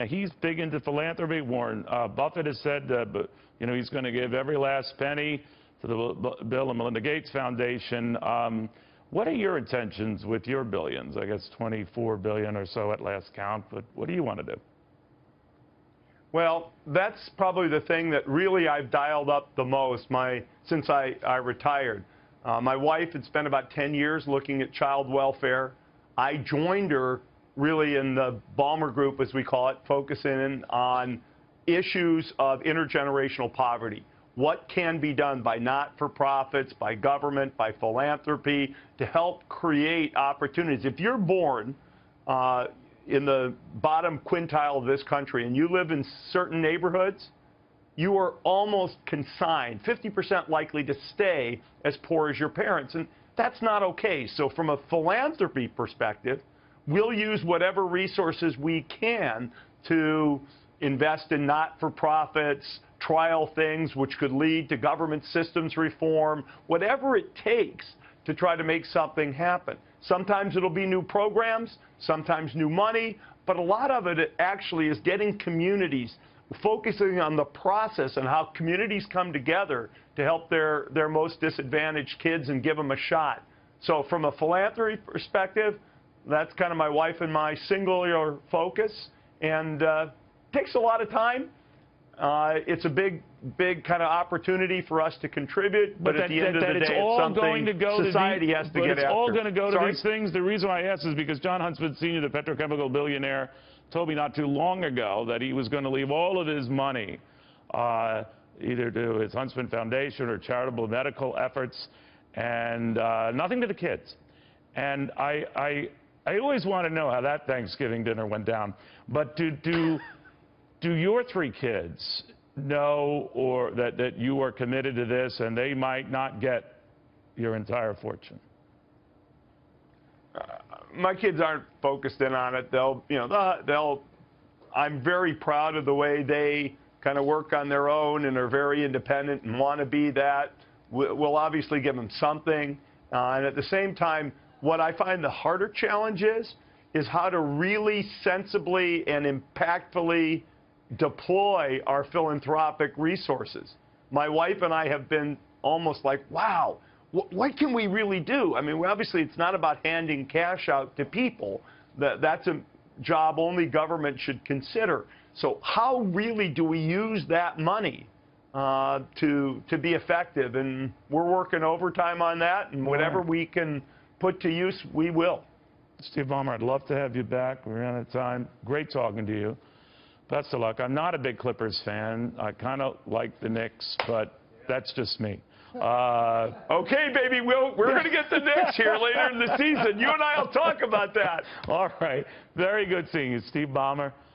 And he's big into philanthropy. Warren Buffett has said, he's going to give every last penny to the Bill and Melinda Gates Foundation. What are your intentions with your billions? I guess 24 billion or so at last count, but what do you want to do? Well, that's probably the thing that really I've dialed up the most since I retired. My wife had spent about 10 years looking at child welfare. I joined her really in the Ballmer group, as we call it, focusing on issues of intergenerational poverty. What can be done by not-for-profits, by government, by philanthropy to help create opportunities? If you're born in the bottom quintile of this country and you live in certain neighborhoods, you are almost consigned, 50% likely to stay as poor as your parents. And that's not okay. So from a philanthropy perspective, we'll use whatever resources we can to invest in not-for-profits, trial things which could lead to government systems reform, whatever it takes to try to make something happen. Sometimes it'll be new programs, sometimes new money, but a lot of it actually is getting communities, focusing on the process and how communities come together to help their most disadvantaged kids and give them a shot. So from a philanthropy perspective, that's kind of my wife and my singular focus, and takes a lot of time. It's a big kind of opportunity for us to contribute, but at the end of the day, it's something society has to get after. It's all going to go to these things. The reason why I ask is because John Huntsman Sr., the petrochemical billionaire, told me not too long ago that he was going to leave all of his money either to his Huntsman Foundation or charitable medical efforts, and nothing to the kids. And I always want to know how that Thanksgiving dinner went down. But do your three kids know or that you are committed to this and they might not get your entire fortune? My kids aren't focused in on it. I'm very proud of the way they kind of work on their own and are very independent and want to be that. We'll obviously give them something. And at the same time, what I find the harder challenge is how to really sensibly and impactfully deploy our philanthropic resources. My wife and I have been almost like, wow, what can we really do? I mean, obviously, it's not about handing cash out to people. That's a job only government should consider. So how really do we use that money to be effective? And we're working overtime on that, and whatever we can put to use, we will. Steve Ballmer, I'd love to have you back. We're out of time. Great talking to you. Best of luck. I'm not a big Clippers fan. I kind of like the Knicks, but that's just me. Okay, baby, we're going to get the Knicks here later in the season. You and I will talk about that. All right. Very good seeing you, Steve Ballmer.